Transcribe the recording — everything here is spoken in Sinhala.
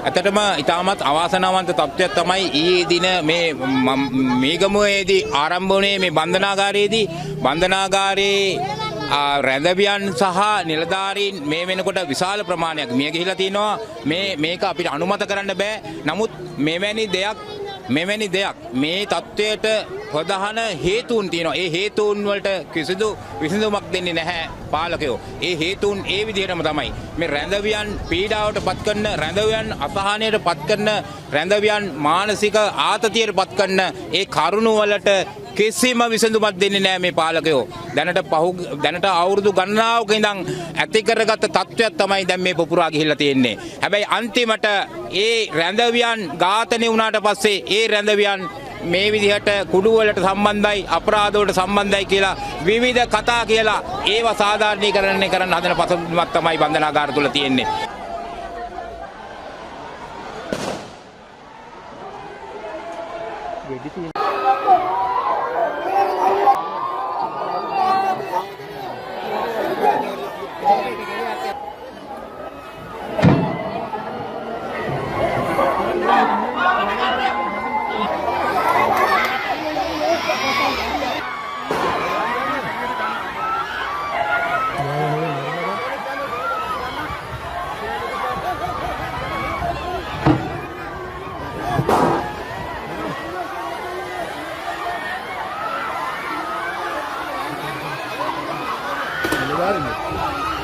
ඇත්තටම ඉතාමත් අවාසනාවන්ත තත්ත්වයක් තමයි ඊයේ දින මේ ගමුවේදී ආරම්භ වුණේ මේ බන්ධනාගාරයේදී බන්ධනාගාරයේ රැඳවියන් සහ නිලධාරීන් මේ වෙනකොට විශාල ප්‍රමාණයක් මිය ගිහිලා තිනවා මේක අපිට අනුමත කරන්න බෑ. නමුත් මෙවැනි දෙයක් මේ තත්ත්වයට ප්‍රධාන හේතුන් තියෙනවා. ඒ හේතුන් වලට කිසිදු විසඳුමක් දෙන්නේ නැහැ පාලකයෝ. ඒ හේතුන් ඒ විදිහටම තමයි මේ රැඳවියන් පීඩාවට පත් කරන, රැඳවියන් අසහනයට පත් කරන, රැඳවියන් මානසික ආතතියට පත් කරන ඒ කරුණු වලට කිසිම විසඳුමක් දෙන්නේ නැහැ මේ පාලකයෝ. දැනට අවුරුදු ගණනාවක ඉඳන් ඇති කරගත්ත තත්ත්වයක් තමයි දැන් මේ පුපුරා ගිහිල්ලා තියෙන්නේ. හැබැයි අන්තිමට ඒ රැඳවියන් ඝාතනය වුණාට පස්සේ ඒ රැඳවියන් මේ විදිහට කුඩු වලට සම්බන්ධයි, අපරාධ වලට සම්බන්ධයි කියලා විවිධ කතා කියලා ඒවා සාධාරණීකරණය කරන්න හදන පසුබිමක් තමයි බන්ධනාගාර තුල තියෙන්නේ. Legal,